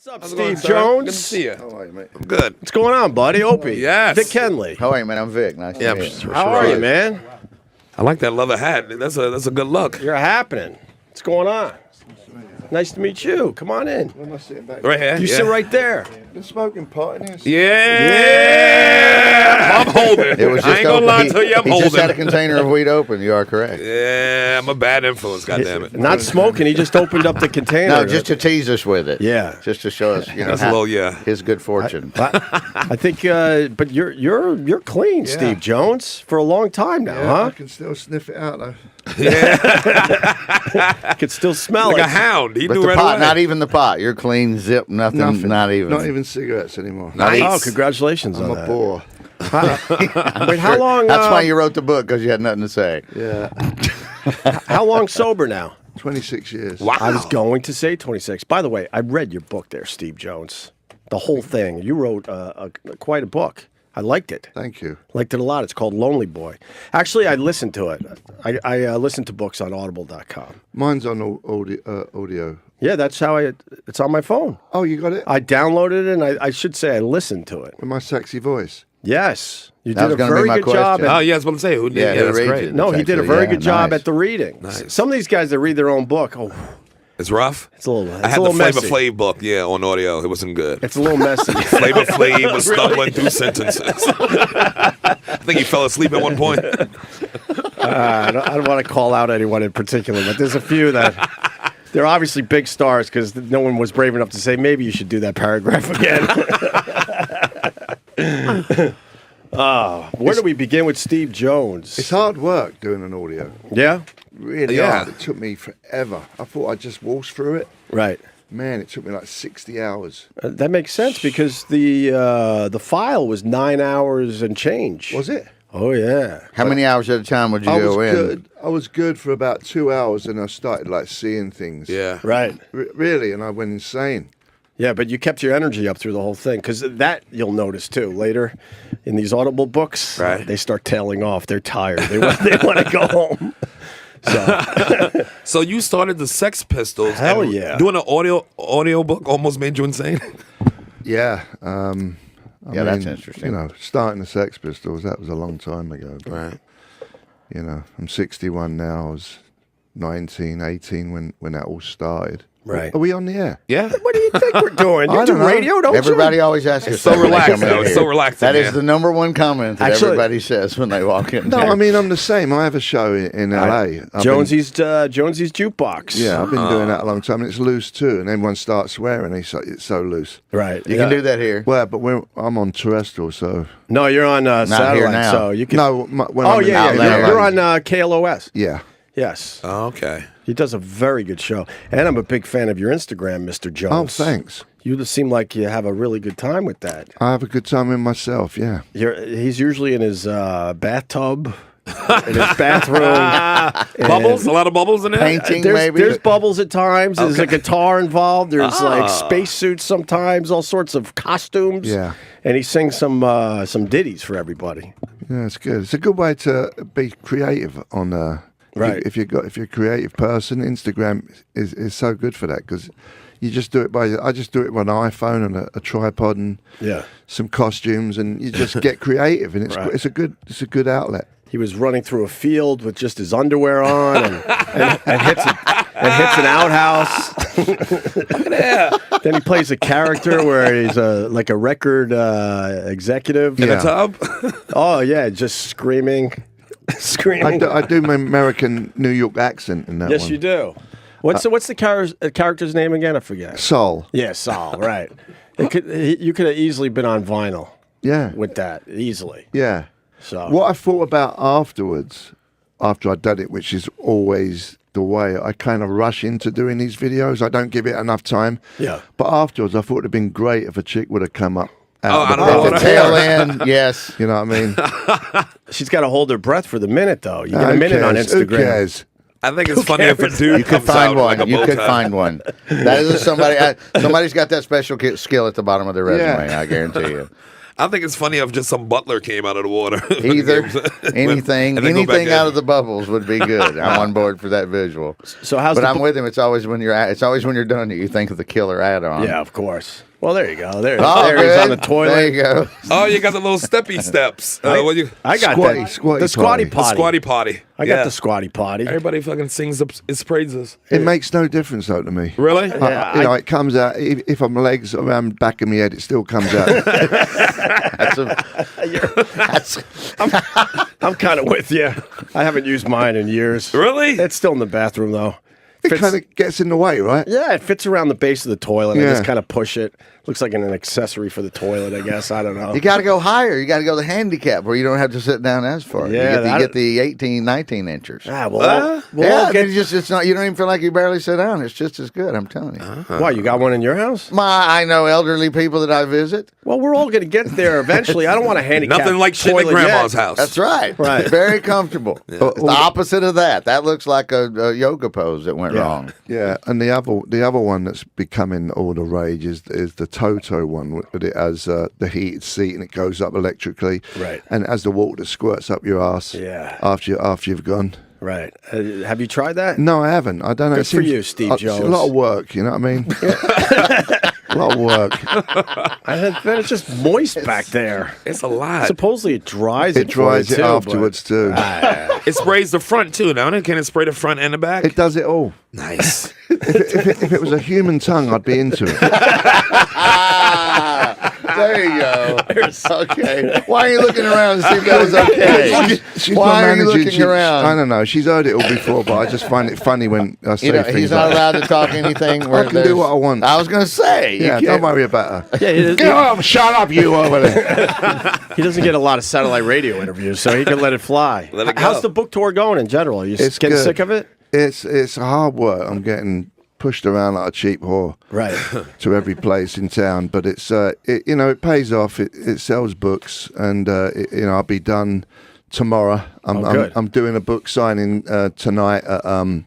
What's up, How's it Steve going, sir? Jones? Good to see you. How are you, mate? I'm good. What's going on, buddy? Opie. Yes. Vic Henley. How are you, man? I'm Vic. Nice to meet you. How are you, man? I like that leather hat. That's a good look. You're happening. What's going on? Nice to meet you. Come on in. Where am I sitting back? Right here. You sit right there. Been smoking pot in here. Yeah. I'm holding. It was just I ain't gonna open. lie to you. I'm he just had a holding. container of weed open. You are correct. Yeah, I'm a bad influence. God damn it. Not smoking. He just opened up the container. No, just to tease us with it. Yeah. Just to show us, That's a little, yeah. his good fortune. I think, but you're clean, Steve Jones, for a long time now, I can still sniff it out though. huh? Could still smell Like it. a hound. He But knew the right pot, away. not even the pot. You're clean, zip, nothing. Not even. Cigarettes anymore. Nice. Oh, congratulations I'm on a that. bore. Wait, how long? That's why you wrote the book, because you had nothing to say. Yeah, How long sober now? 26 years. Wow. I was going to say 26. By the way, I read your book there, Steve Jones. The whole thing. You wrote quite a book. I liked it. Thank you. Liked it a lot. It's called Lonely Boy. Actually, I listened to it. I listened to books on audible.com. Mine's on audio. Yeah, that's how it's on my phone. Oh, you got it? I downloaded it, and I should say I listened to it. With my sexy voice. Yes. You That did was a gonna be very my good job. question. Oh, yeah, I was about to say. Who did? Yeah, Yeah, who that's reads great. it? No, he did a Actually, very yeah, good job nice. at the reading. Nice. Some of these guys that read their own book, It's rough. it's a little I had a the little Flavor messy. Flav book, on audio. It wasn't good. It's a little messy. Flavor Flav was stumbling through sentences. I think he fell asleep at one point. I don't want to call out anyone in particular, but there's a few that they're obviously big stars because no one was brave enough to say maybe you should do that paragraph again. Where do we begin with Steve Jones? It's hard work doing an audio. Yeah, Really Yeah. hard. It took me forever. I thought I'd just waltz through it. right. Man, it took me like 60 hours. That makes sense because the file was 9 hours and change. Was it? Oh yeah. How many hours at a time would you I go was in? good. I was good for about 2 hours, and I started like seeing things. Yeah. Right. Really, and I went insane. Yeah, but you kept your energy up through the whole thing because that you'll notice too later in these Audible books. Right. They start tailing off. They're tired. They want to go home. So So you started the Sex Pistols. Hell and yeah. Doing an audio book almost made you insane. Yeah. Yeah, that's interesting. You know, starting the Sex Pistols, that was a long time ago. But, Right. You know, I'm 61 now. I was 19, 18 when that all started. Right. Are we on the air? Yeah. what do you think we're doing? You I do don't know. radio, don't Everybody you? always asks us so that when they relaxed, come in though. It's here. so relaxing, That is man. the number one comment that Actually- everybody says when they walk in. No, here. I mean, I'm the same. I have a show in LA. Jonesy's Jukebox. Yeah, I've been doing that a long time. And it's loose too. And everyone starts swearing. It's so loose. Right. You can do that here. Well, but I'm on terrestrial, so. No, you're on satellite, here now. so you can. No, when Oh I'm in yeah, LA. yeah. You're on KLOS. Yeah. Yes. Oh, okay. He does a very good show, and I'm a big fan of your Instagram, Mr. Oh, Jones. thanks. You seem like you have a really good time with that. I have a good time with myself, yeah. He's usually in his bathtub, in his bathroom. Bubbles? A lot of bubbles in there? Painting, maybe. There's bubbles at times. There's a guitar involved. There's like spacesuits sometimes, all sorts of costumes. Yeah. And he sings some ditties for everybody. Yeah, it's good. It's a good way to be creative on Right. If you're a creative person, Instagram is so good for that because you just do it I just do it with an iPhone and a tripod and Yeah. some costumes, and you just get creative, and Right. it's a good outlet. He was running through a field with just his underwear on and hits an outhouse. Then he plays a character where he's like a record executive. In Yeah. a tub? Oh yeah, just screaming. Screaming. I do my American New York accent in that Yes, one. you do. What's the character's name again? I forget. Soul. Yeah, Saul. Right. You could have easily been on vinyl Yeah. with that easily. Yeah. So What I thought about afterwards, after I'd done it, which is always the way, I kind of rush into doing these videos. I don't give it enough time. Yeah. But afterwards, I thought it'd been great if a chick would have come up Oh, out I of don't the know. At the bottom. tail end, yes. You know what I mean? she's got to hold her breath for the minute, though. You get a Who minute on cares? Who Instagram. cares? I think it's funny if a dude You could comes find out like a one. You bow could tie. find one. That is somebody's got that special skill at the bottom of their resume. Yeah. I guarantee you. I think it's funny if just some butler came out of the water. Either anything And then go back out in. of the bubbles would be good. I'm on board for that visual. So how's But the I'm with him. It's always when you're done that you think of the killer add-on. Yeah, of course. Well, there you go. There, Oh, there he's good. on the toilet. There you go. Oh, you got the little steppy steps. What you? I got Squatty- that. squatty the squatty potty. The potty. squatty potty. I got the squatty potty. Everybody fucking sings its praises. It makes no difference though to me. Really? Yeah, You know, it comes out. If I'm legs around the back of my head, it still comes out. I'm kind of with you. I haven't used mine in years. Really? It's still in the bathroom though. It Fits- kind of gets in the way, right? Yeah, it fits around the base of the toilet. I Yeah. just kind of push it. Looks like an accessory for the toilet, I guess. I don't know. You got to go higher. You got to go the handicap where you don't have to sit down as far. Yeah, you get the 18, 19 inchers. Ah, well, Yeah, it's not. You don't even feel like you barely sit down. It's just as good. I'm telling you. why, you got one in your house? I know elderly people that I visit. Well, we're all going to get there eventually. I don't want to handicap Nothing like shit in toilet grandma's yet. house. That's right. Right. Very comfortable. It's the opposite of that. That looks like a yoga pose that went wrong. Yeah, and the other one that's becoming all the rage is the Toto one, but it has the heated seat and it goes up electrically. Right. And as the water squirts up your ass. Yeah. After you've gone. Right. Have you tried that? No, I haven't. I don't know. Good for you, Steve It's a Jones. lot of work. You know what I mean? A lot of work. Then it's just moist back there. It's a lot. Supposedly it dries It dries it too, afterwards too. It sprays the front too, don't it? Can it spray the front and the back? It does it all. Nice. If it was a human tongue, I'd be into it. There you go. Okay. Why are you looking around to see if that was okay? She's Why my are you manager. looking around? I don't know. She's heard it all before, but I just find it funny when I say things He's not like allowed to talk anything. Where I can do what I want. I was going to say. Yeah, you don't can't- worry about her. Yeah, Get off! Shut up, you over there. he doesn't get a lot of satellite radio interviews, so he can let it fly. Let it go. How's the book tour going in general? Are you It's getting good. sick of it? It's hard work. I'm getting pushed around like a cheap whore Right. to every place in town, but it's it pays off. It sells books, and I'll be done tomorrow. good. I'm doing a book signing tonight at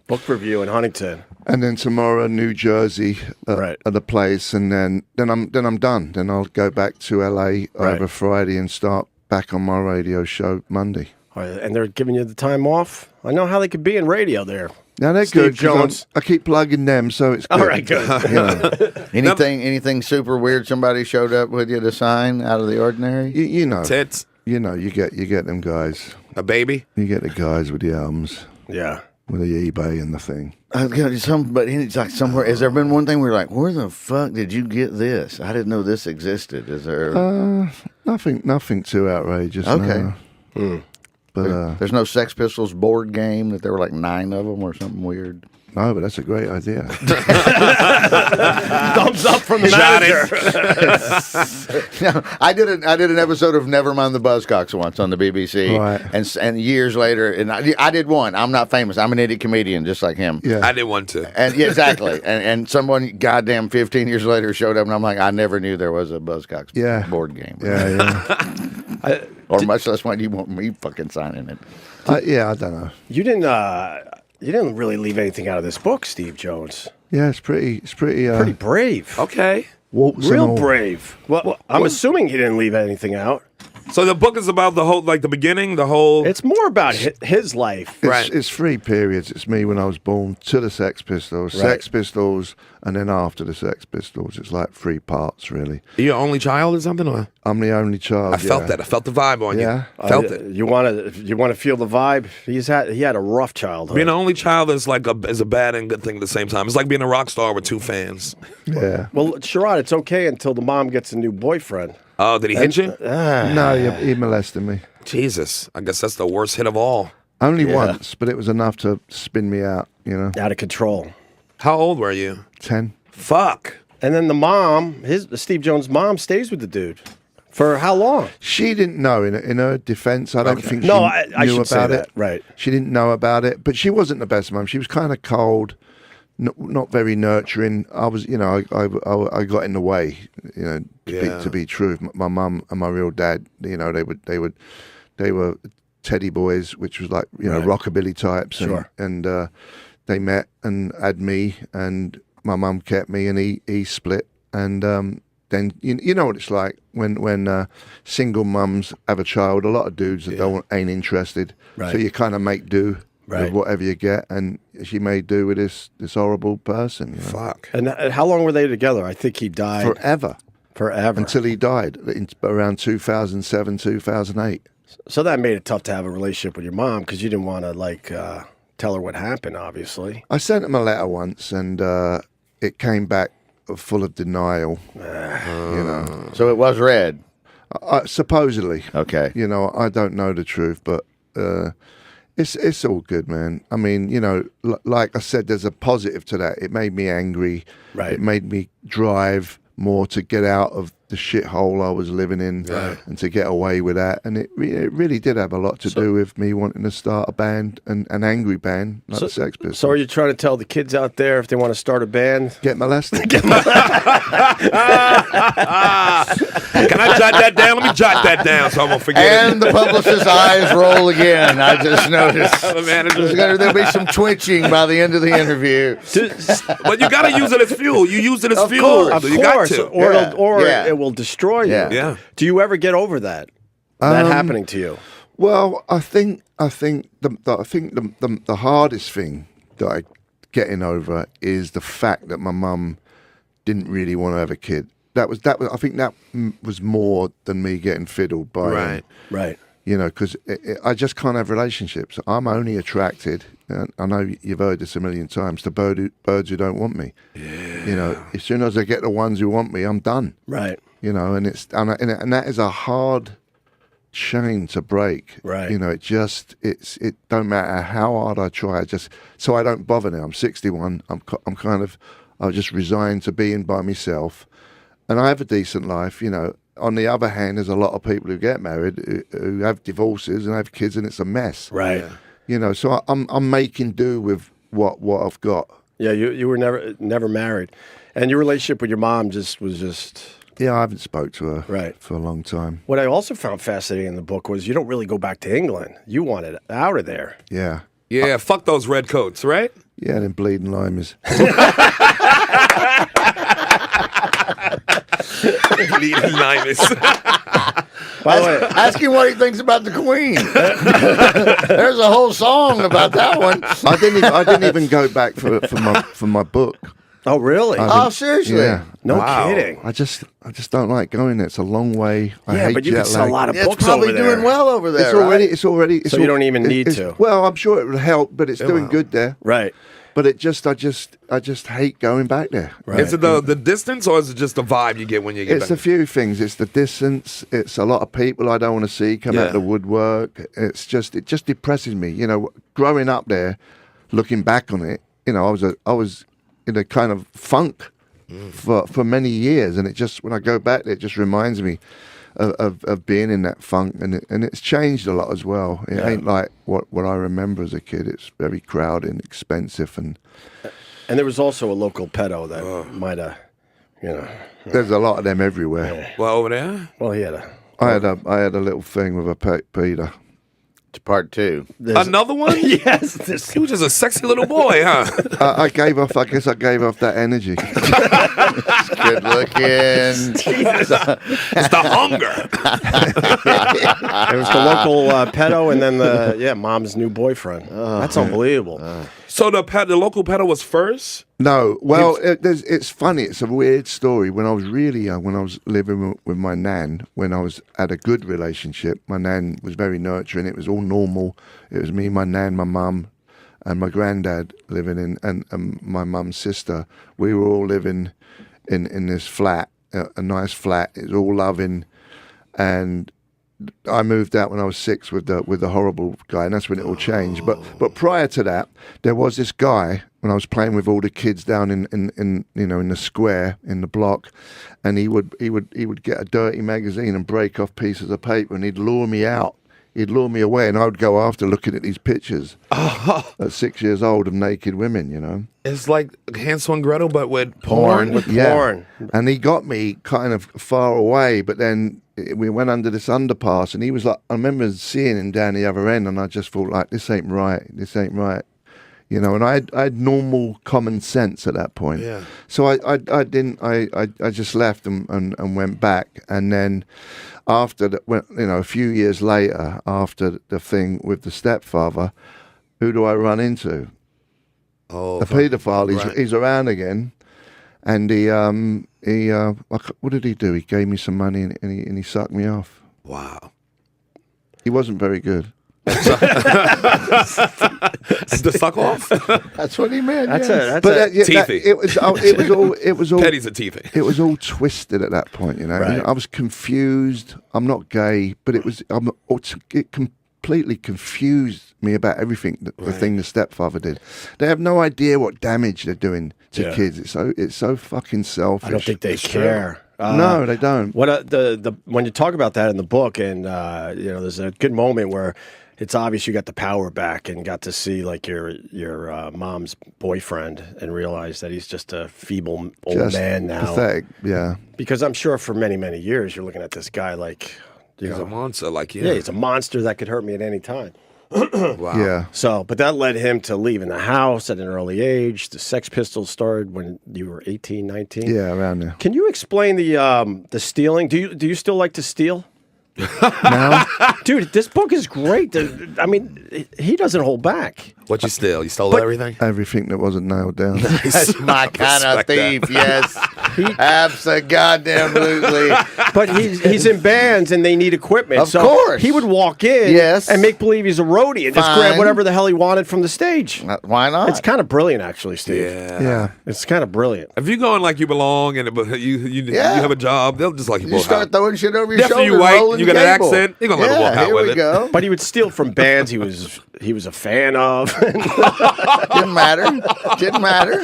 Book review in Huntington. and then tomorrow New Jersey Right. at the place, and then I'm done. Then I'll go back to LA Right. over Friday and start back on my radio show Monday. And they're giving you the time off? I know how they could be in radio there. Now they're Steve good. 'Cause Jones. I keep plugging them, so it's good. All right, good. You know, Anything super weird somebody showed up with you to sign out of the ordinary? you know, Tits. you know, you get them guys. A baby. You get the guys with the albums, Yeah. with the eBay and the thing. But it's like somewhere. Has there been one thing where you're like, where the fuck did you get this? I didn't know this existed. Is there? Nothing too outrageous. Okay. No. But There's no Sex Pistols board game that there were like 9 of them or something weird. no, but that's a great idea. Thumbs up from the Shot manager. I did an episode of Nevermind the Buzzcocks once on the BBC, Right. and years later, and I did one. I'm not famous. I'm an idiot comedian, just like him. Yeah. I did one too. And yeah, exactly. and someone, goddamn, 15 years later showed up, and I'm like, I never knew there was a Buzzcocks Yeah. board game. Yeah. Or much less why do you want me fucking signing it? I don't know. You didn't really leave anything out of this book, Steve Jones. Yeah, it's pretty Pretty brave. Okay. walks and Real all. brave. Well, I'm assuming he didn't leave anything out. So the book is about the whole, like the beginning, the whole. It's more about his life. It's 3 periods. It's me when I was born to the Sex Pistols, Right. Sex Pistols, and then after the Sex Pistols. It's like 3 parts, really. Are you your only child or something? Or? I'm the only child. I felt that. I felt the vibe on Yeah. you. Felt it. You want to feel the vibe. He had a rough childhood. Being an only child is like is a bad and good thing at the same time. It's like being a rock star with 2 fans. Yeah. Well, Sherrod, it's okay until the mom gets a new boyfriend. Oh, did he hit you? No, he molested me. Jesus. I guess that's the worst hit of all. Only once, but it was enough to spin me out, Out of control. How old were you? 10. Fuck. And then the mom, Steve Jones' mom, stays with the dude. For how long? She didn't know. In her defense, I don't think she No, I knew should say about that, it. right. She didn't know about it, but she wasn't the best mum. She was kind of cold, not very nurturing. I was, I got in the way, to be true. My mum and my real dad, they were teddy boys, which was like, rockabilly types. Sure. And they met and had me, and my mum kept me, and he split. And then you know what it's like when single mums have a child. A lot of dudes that ain't interested, Right. so you kind of make do with whatever you get, and she made do with this horrible person. You know? Fuck. And how long were they together? I think he died Forever until he died in around 2007, 2008. So that made it tough to have a relationship with your mom because you didn't want to tell her what happened. Obviously, I sent him a letter once, and it came back full of denial. You know, So it was read. supposedly. Okay. You know, I don't know the truth, but it's all good, man. I mean, you know, like I said, there's a positive to that. It made me angry. Right. It made me drive more to get out of the shithole I was living in and to get away with that. And it really did have a lot to do with me wanting to start a band, an angry band, like the Sex Pistols. So are you trying to tell the kids out there if they want to start a band? Get molested. Can I jot that down? Let me jot that down so I won't forget And the publicist's eyes roll again. I just noticed. The manager. There'll be some twitching by the end of the interview. But you got to use it as fuel. You use it as Of fuel. course. So you got course, to. or Yeah. it will destroy you. Yeah. Do you ever get over that happening to you? Well, I think the hardest thing that I getting over is the fact that my mum didn't really want to have a kid. That was I think that was more than me getting fiddled by. Right. You know, because I just can't have relationships. I'm only attracted, and I know you've heard this a million times, to birds who don't want me. Yeah. You know, as soon as I get the ones who want me, I'm done. Right. You know, and that is a hard chain to break. Right. You know, it don't matter how hard I try. So I don't bother now. I'm 61. I've just resigned to being by myself, and I have a decent life. You know. On the other hand, there's a lot of people who get married who have divorces and have kids, and it's a mess. Right. You know, so I'm making do with what I've got. Yeah, you were never married, and your relationship with your mom was just. Yeah, I haven't spoke to her Right. for a long time. What I also found fascinating in the book was you don't really go back to England. You wanted out of there. Yeah. Yeah, fuck those red coats, right? Yeah, them bleeding limes. Bleeding limes. By the way, Ask him what he thinks about the Queen. There's a whole song about that one. I didn't even go back for my book. oh really? Oh, seriously? Yeah. No Wow. kidding. I just don't like going there. It's a long way. I Yeah, hate but you jet can sell a lag. lot of It's books probably over there. doing well over there. It's already. So you don't even need to. Well, I'm sure it would help, but it's doing good there. Right. But I just hate going back there. Right. Is it the distance or is it just the vibe you get when you get It's back? a few things. It's the distance. It's a lot of people I don't want to see come out of the woodwork. It just depresses me. You know, growing up there, looking back on it, you know, I was in a kind of funk for many years, and it just when I go back there, it just reminds me of being in that funk, and it's changed a lot as well. It ain't like what I remember as a kid. It's very crowded and expensive, and And there was also a local pedo that might have, you know. there's a lot of them everywhere. Well, over there? Well, he had a. I had a little thing with a Peter. To part two. Another one? Yes. He was just a sexy little boy, huh? I guess I gave off that energy. Good looking. It's the hunger. It was the local pedo, and then mom's new boyfriend. That's unbelievable. So the local pedo was first? No, well, it's funny. It's a weird story. When I was really young, when I was living with my nan, when I had a good relationship, my nan was very nurturing. It was all normal. It was me, my nan, my mum, and my granddad living in, and my mum's sister. We were all living in this flat, a nice flat. It was all loving, and I moved out when I was 6 with the horrible guy, and that's when it all changed. But prior to that, there was this guy when I was playing with all the kids down in the square in the block, and he would get a dirty magazine and break off pieces of paper, and he'd lure me out. He'd lure me away, and I would go after looking at these pictures at 6 years old of naked women, you know. It's like Hansel and Gretel, but with porn. With Yeah. porn. And he got me kind of far away, but then we went under this underpass, and he was like, I remember seeing him down the other end, and I just thought, like, this ain't right. you know, and I had normal common sense at that point. Yeah. So I just left and went back, and then after a few years later, after the thing with the stepfather, who do I run into? Oh, The paedophile. right. He's around again, and what did he do? He gave me some money and he sucked me off. Wow. He wasn't very good. The suck off? That's what he meant. That's yes. it. But Teethy. it was all Petty's a teethy. it was all twisted at that point, you know. Right. I was confused. I'm not gay, but it completely confused me about everything. The thing the stepfather did. They have no idea what damage they're doing to kids. It's so fucking selfish. I don't think they care. No, they don't. What when you talk about that in the book, and there's a good moment where it's obvious you got the power back and got to see like your mom's boyfriend and realize that he's just a feeble old man now. Pathetic, yeah. Because I'm sure for many, many years you're looking at this guy like He's a monster, like yeah, he's a monster that could hurt me at any time. Wow. Yeah. So, but that led him to leaving the house at an early age. The Sex Pistols started when you were 18, 19. Yeah, around there. Can you explain the stealing? Do you still like to steal? Now, Dude, this book is great. I mean, he doesn't hold back. What'd you steal? You stole everything? everything that wasn't nailed down. That's my kind of Respect that. thief. Yes, absolutely. But he's in bands and they need equipment. Of so course. he would walk in Yes. and make believe he's a roadie and just Fine. grab whatever the hell he wanted from the stage. Why not? It's kind of brilliant, actually, Steve. Yeah. Yeah. It's kind of brilliant. If you going like you belong and you have a job, they'll just like you You walk start out. throwing shit over your Definitely shoulder. you white, rolling you the got an cable. accent, you're gonna let him walk out here with we it. Go. But he would steal from bands he was a fan of. Didn't matter. Didn't matter.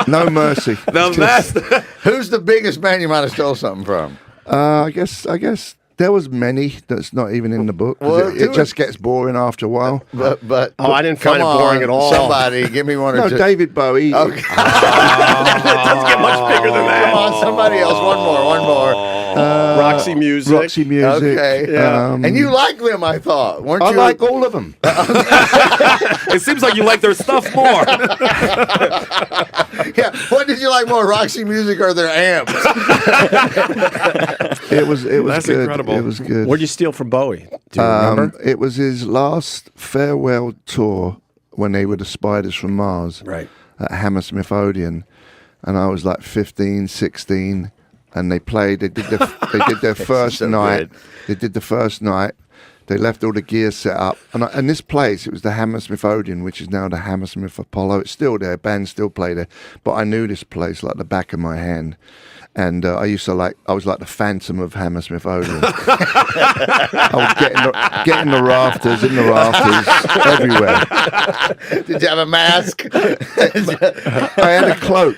No mercy. Now that's Who's the biggest man you might have stole something from? I guess there was many that's not even in the book. 'Cause Well, it just gets boring after a while. But Oh, I didn't find come it boring on, at all. Somebody, give me one or No, two. David Bowie. Okay. It doesn't get much bigger than that. Come on, somebody else. One more. Roxy Music. Roxy Music. Okay. Yeah. And you like them, I thought. Weren't I you? like all of them. it seems like you like their stuff more. Yeah. What did you like more, Roxy Music or their amps? It was That's good. incredible. It was good. What'd you steal from Bowie? Do you remember? It was his last farewell tour when they were the Spiders from Mars Right. at Hammersmith Odeon, and I was like 15, 16, and they played. They did their first so night. good. They did the first night. They left all the gear set up, and this place, it was the Hammersmith Odeon, which is now the Hammersmith Apollo. It's still there. Bands still play there, but I knew this place like the back of my hand. And I was like the Phantom of Hammersmith Odeon. I would get in the rafters, everywhere. Did you have a mask? I had a cloak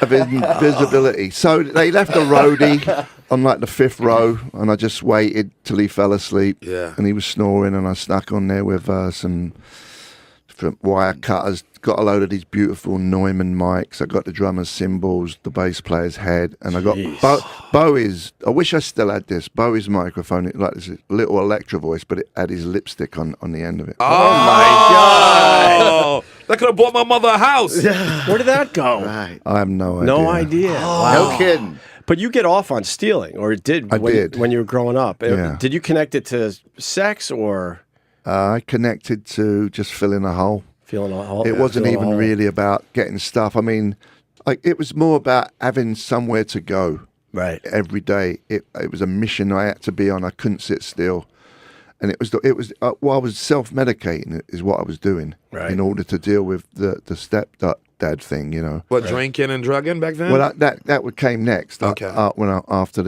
of invisibility. So they left a roadie on like the 5th row, and I just waited till he fell asleep. Yeah. And he was snoring, and I snuck on there with some wire cutters. Got a load of these beautiful Neumann mics. I got the drummer's cymbals, the bass player's head, and I got Bowie's. I wish I still had this. Bowie's microphone, it like this little Electro voice, but it had his lipstick on the end of it. Oh my God! That could have bought my mother a house. Where did that go? Right. I have no idea. No idea. No kidding. But you get off on stealing, or it did I when, did. when you were growing up. Yeah. Did you connect it to sex or I connected to just filling a hole. feeling a hole? It wasn't feeling a even hole? really about getting stuff. I mean, it was more about having somewhere to go Right. every day. It was a mission I had to be on. I couldn't sit still, and it was I was self-medicating is what I was doing Right. in order to deal with the stepdad thing. You know. What, drinking and drugging back then? Well, that came next. Okay. After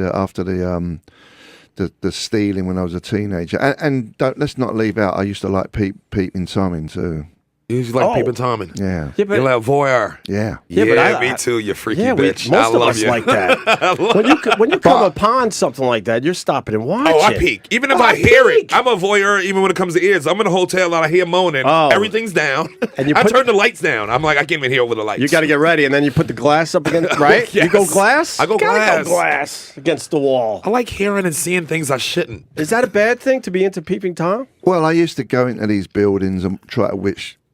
the stealing when I was a teenager, and let's not leave out. I used to like peeping Tommy too. You just like peeping Tommy. Yeah. Yeah, but You're like a voyeur. Yeah. Yeah, but me too, you freaky yeah, bitch. most I of love us you. like that. when you come upon something like that, you're stopping and watching. Oh, I peek. Even if I hear it, I'm a voyeur. Even when it comes to ears, I'm in a hotel and I hear moaning. Oh. Everything's down, And you I put- turn the lights down. I'm like, I can't even hear over the lights. You got to get ready, and then you put the glass up against, right? Yes. You go glass? I go You gotta glass. go glass against the wall. I like hearing and seeing things I shouldn't. Is that a bad thing to be into peeping Tom? Well, I used to go into these buildings and try to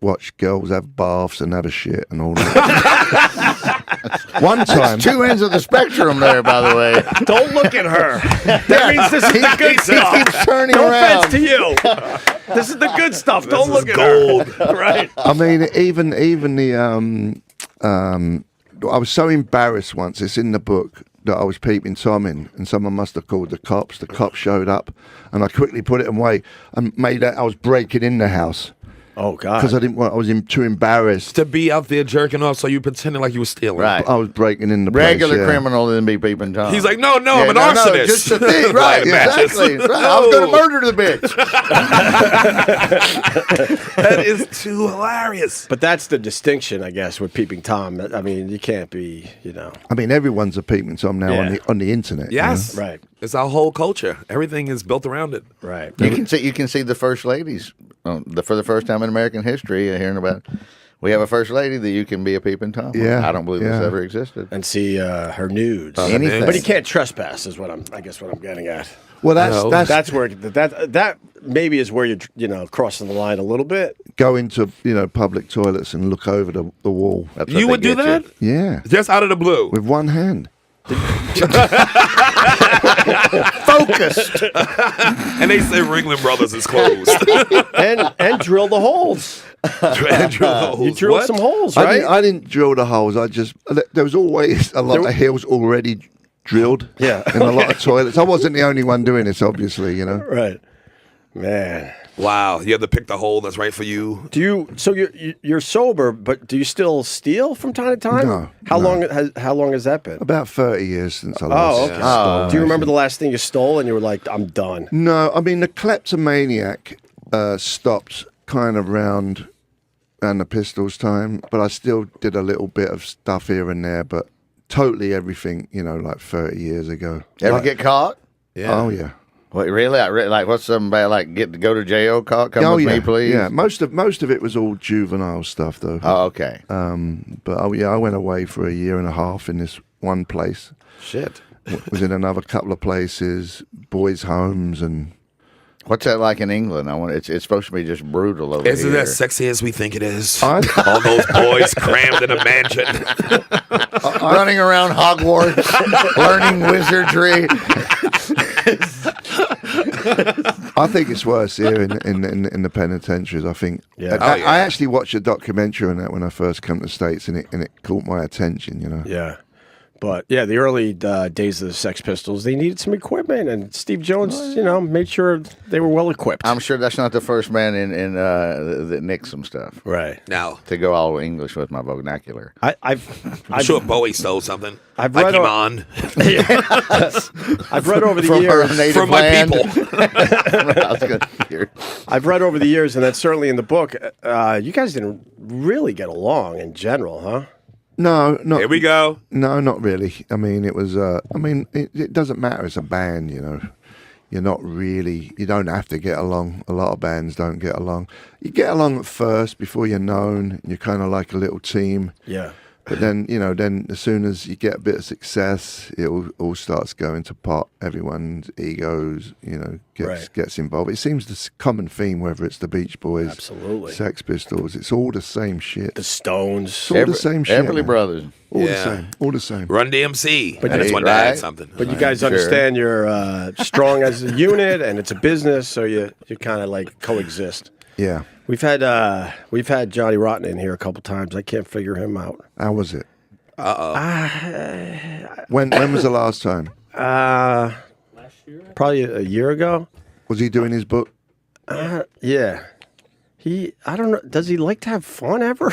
watch girls have baths and have a shit and all that. One time, Two ends of the spectrum there, by the way. Don't look at her. That means this is the good He stuff. keeps turning No around. offense to you. This is the good stuff. Don't is look at gold. her. Right. I mean, even the I was so embarrassed once. It's in the book that I was peeping Tom in, and someone must have called the cops. The cops showed up, and I quickly put it away and made that I was breaking in the house Oh, God. because I didn't want. I was too embarrassed. To be out there jerking off, so you pretending like you were stealing. Right. I was breaking in the Regular place, yeah. criminal than be peeping Tom. He's like, no, I'm an no, arsonist. just a thing. Right, Light matches. exactly. Right. I was going to murder the bitch. That is too hilarious. But that's the distinction, I guess, with peeping Tom. I mean, you can't be, I mean, everyone's a peeping Tom now Yeah. on the internet. you know? Yes. Right. It's our whole culture. Everything is built around it. Right. You can see the first ladies for the first time in American history. Hearing about, we have a first lady that you can be a peeping Tom. Yeah, I don't believe this yeah. ever existed. And see her nudes. Anything. But he can't trespass, is what I'm getting at. Well, No. that's That's where that maybe is where you're crossing the line a little bit. go into public toilets and look over the wall. That's what You they would do get that? you. Yeah, Just out of the blue. with one hand. Focused. And they say Ringling Brothers is closed. And drill the holes. You drilled What? some holes, I right? didn't drill the holes. There was always a lot of hills already drilled. Yeah. in a lot of toilets. I wasn't the only one doing this, obviously. Right. Man. Wow. You have to pick the hole that's right for you. Do you? So you're sober, but do you still steal from time to time? No, How no. how long has that been? About 30 years since I last. Oh, okay. Oh, Do you remember the last thing you stole and you were like, I'm done? No, I mean the kleptomaniac stopped kind of round the Pistols time, but I still did a little bit of stuff here and there, but totally everything, like 30 years ago. Ever get caught? Yeah. Oh yeah. What, really? Like, what's something bad? Like, get to go to jail? Come with yeah. me, please. Yeah, most of it was all juvenile stuff though. Oh, okay. But I went away for a year and a half in this one place. Shit. Was in another couple of places, boys' homes, and What's that like in England? It's supposed to be just brutal over Isn't here. that sexy as we think it is? I- All those boys crammed in a mansion. Running around Hogwarts, learning wizardry. I think it's worse here in the penitentiaries. I think. Yeah. I actually watched a documentary on that when I first came to the States, and it caught my attention. Yeah. But yeah, the early days of the Sex Pistols, they needed some equipment, and Steve Jones, made sure they were well equipped. I'm sure that's not the first man in that nicks some stuff. right. Now, To go all English with my vernacular. I'm sure Bowie stole something. I've like read Iman. I've read over the From her years. native From my land. people. I was gonna hear. I've read over the years, and that's certainly in the book. You guys didn't really get along in general, huh? No, not. Here we go. No, not really. I mean, it was. It doesn't matter. It's a band, You're not really. You don't have to get along. A lot of bands don't get along. You get along at first before you're known. You're kind of like a little team. Yeah. But then, then as soon as you get a bit of success, it all starts going to pot. Everyone's egos, gets involved. It seems the common theme, whether it's the Beach Boys, Absolutely. Sex Pistols, it's all the same shit. The Stones. It's all the same shit. Everly man. Brothers. All Yeah. the same. All the same. Run DMC. But That's you- when Dad right? had something. But you guys Sure. understand you're strong as a unit, and it's a business, so you kind of like coexist. Yeah. We've had Johnny Rotten in here a couple times. I can't figure him out. How was it? When was the last time? Probably a year ago. Was he doing his book? Yeah. I don't know. Does he like to have fun ever?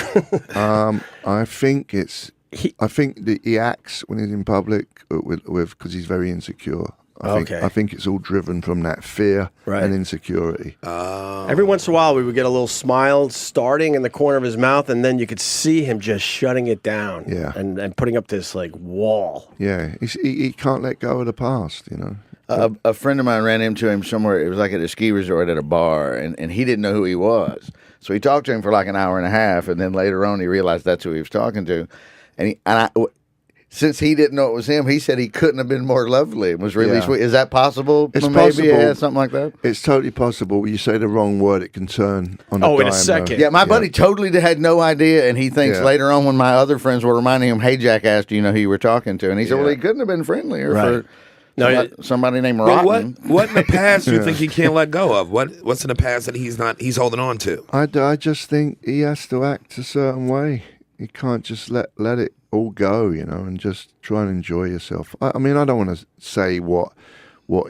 I think it's. He- I think that he acts when he's in public with because he's very insecure. I think it's all driven from that fear and insecurity. Every once in a while, we would get a little smile starting in the corner of his mouth, and then you could see him just shutting it down. Yeah. And putting up this like wall. Yeah, he can't let go of the past, you know. A friend of mine ran into him somewhere. It was like at a ski resort at a bar, and he didn't know who he was. So he talked to him for like an hour and a half, and then later on he realized that's who he was talking to. Since he didn't know it was him, he said he couldn't have been more lovely. It was really sweet. Is that possible? It's Maybe possible. it had something like that? It's totally possible. You say the wrong word, it can turn on a dime. In a second. Yeah, my buddy totally had no idea, and he thinks later on when my other friends were reminding him, hey, Jackass, do you know who you were talking to? And he said, well, he couldn't have been friendlier for somebody named Rotten. What in the past do you think he can't let go of? What's in the past that he's holding on to? I just think he has to act a certain way. You can't just let it all go, you know, and just try and enjoy yourself. I mean, I don't want to say what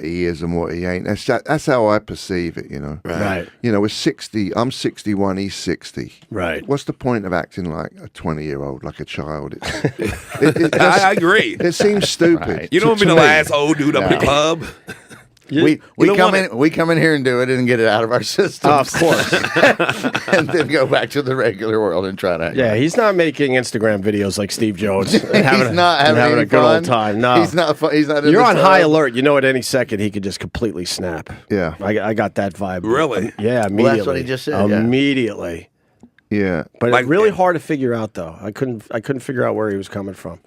he is and what he ain't. That's how I perceive it, you know. Right. You know, we're 60. I'm 61. He's 60. Right. What's the point of acting like a 20-year-old, like a child? I agree. It seems stupid. Right. You don't want to be the last old dude up in the club. We come in here and do it and get it out of our system. Of course. And then go back to the regular world and try to. Yeah, he's not making Instagram videos like Steve Jones. He's not having a good old time. No, he's not. He's not. You're on high alert. You know, at any second he could just completely snap. Yeah, I got that vibe. Really? Yeah, immediately. Well, that's what he just said. Immediately. Yeah, But it's really hard to figure out, though. I couldn't figure out where he was coming from.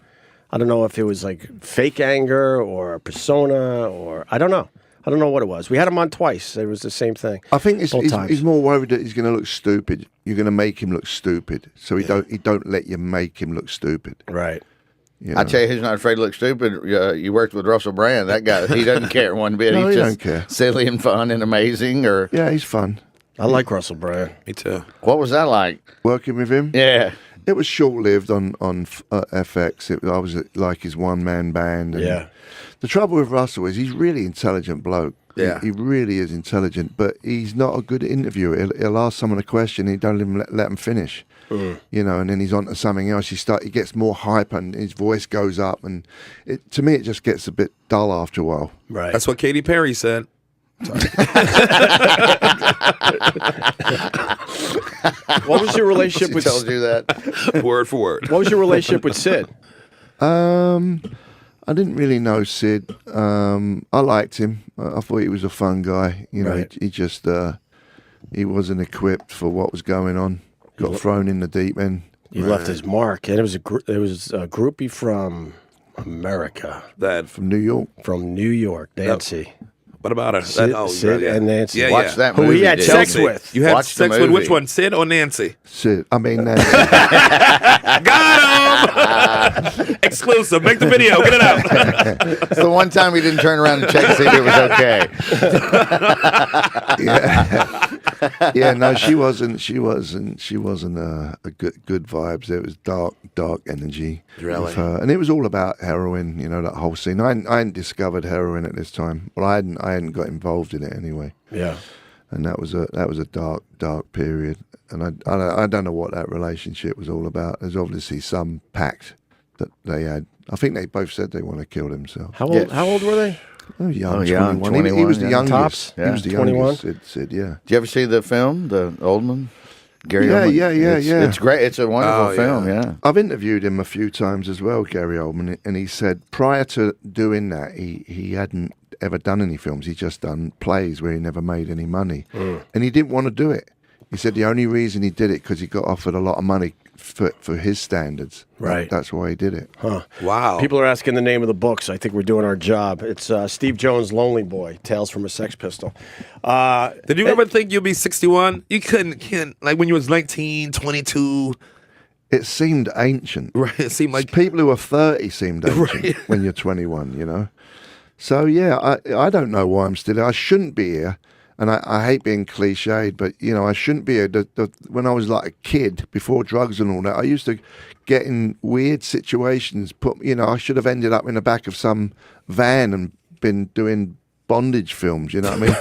I don't know if it was like fake anger or a persona, or I don't know. I don't know what it was. We had him on twice. It was the same thing. I think he's more worried that he's going to look stupid. You're going to make him look stupid, so he don't let you make him look stupid. Right. You know? I tell you, who's not afraid to look stupid. You worked with Russell Brand. That guy, he doesn't care one bit. No, He's he just don't care. silly and fun and amazing. Or Yeah, he's fun. I like Russell Brand. Me too. what was that like? Working with him. Yeah. It was short-lived on FX. I was like his one-man band. And Yeah. The trouble with Russell is he's really intelligent bloke. Yeah. He really is intelligent, but he's not a good interviewer. He'll ask someone a question, and he don't even let them finish. You know, and then he's on to something else. He gets more hype, and his voice goes up, and to me, it just gets a bit dull after a while. Right. That's what Katy Perry said. What was your relationship with? Told you that. Word for word. What was your relationship with Sid? I didn't really know Sid. I liked him. I thought he was a fun guy. You know, Right. he just he wasn't equipped for what was going on. Got thrown in the deep end. He left his mark, and it was a groupie from America, From New York. from New York, Nancy. What about her? Sid, right, yeah. and Nancy. Yeah, Watch that Who movie. he had dude. sex with. You had Watch the sex with which movie. one, Sid or Nancy? Sid. I mean, Got him! Exclusive. Make the video. Get it out. It's the one time he didn't turn around and check to see if it was okay. yeah, no, she wasn't a good vibes. There was dark energy with her, and it was all about heroin. You know, that whole scene. I hadn't discovered heroin at this time. Well, I hadn't got involved in it anyway. Yeah. And that was a dark period. And I don't know what that relationship was all about. There's obviously some pact that they had. I think they both said they want to kill themselves. How old were they? Oh, young, young, 21. He was the 21, youngest. Tops? He was the 21? youngest. Sid, yeah. Did you ever see the film, the Oldman? Gary Yeah, Oldman? yeah. It's great. It's a wonderful Oh, film, yeah. yeah. I've interviewed him a few times as well, Gary Oldman, and he said prior to doing that, he hadn't ever done any films. He just done plays where he never made any money, and he didn't want to do it. He said the only reason he did it because he got offered a lot of money for his standards. Right. That's why he did it. Huh. Wow. People are asking the name of the books. I think we're doing our job. It's Steve Jones' Lonely Boy, Tales from a Sex Pistol. Did you ever think you'd be 61? You couldn't like when you was 19, 22. It seemed ancient. Right. It seemed like People who are 30 seemed ancient Right. when you're 21, you know? So, yeah, I don't know why I'm still here. I shouldn't be here. And I hate being cliched, but, you know, I shouldn't be here. When I was like a kid, before drugs and all that, I used to get in weird situations. I should have ended up in the back of some van and been doing bondage films, you know what I mean?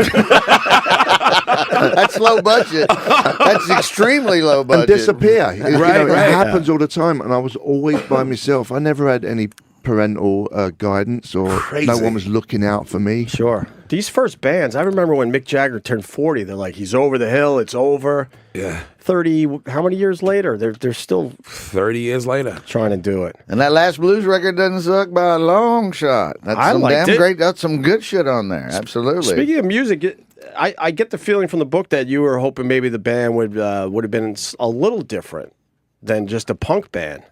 That's low budget. That's extremely low budget. And disappear. It Right. happens all the time. And I was always by myself. I never had any parental guidance, or no one was looking out for me. Sure. These first bands, I remember when Mick Jagger turned 40, they're like, he's over the hill, it's over. Yeah. 30, how many years later? They're still 30 years later trying to do it. And that last blues record doesn't suck by a long shot. That's I some liked damn it. great. That's some good shit on there. Absolutely. Speaking of music, I get the feeling from the book that you were hoping maybe the band would have been a little different than just a punk band.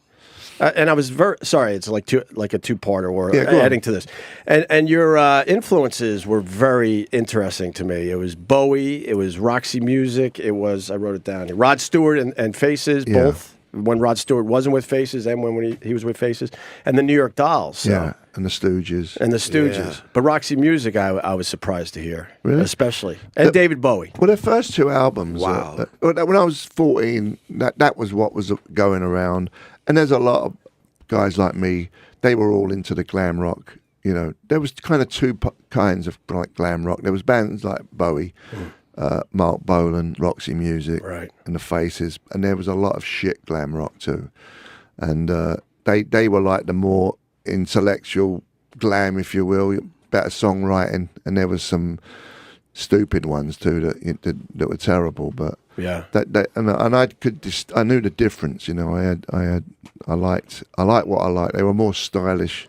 And I was very sorry. It's like a two-parter or adding to this. And your influences were very interesting to me. It was Bowie. It was Roxy Music. It was, I wrote it down, Rod Stewart and Faces, both. When Rod Stewart wasn't with Faces and when he was with Faces. And the New York Dolls. So. Yeah, and the Stooges. Yeah. But Roxy Music, I was surprised to hear. Really? Especially. And David Bowie. Well, their first two albums. Wow. When I was 14, that was what was going around. And there's a lot of guys like me, they were all into the glam rock. You know, there was kind of two kinds of like glam rock. There was bands like Bowie, Mark Bolan, Roxy Music, and the Faces, and there was a lot of shit glam rock too. And they were like the more intellectual glam, if you will, better songwriting, and there was some stupid ones too that were terrible, but I knew the difference. You know, I liked what I liked. They were more stylish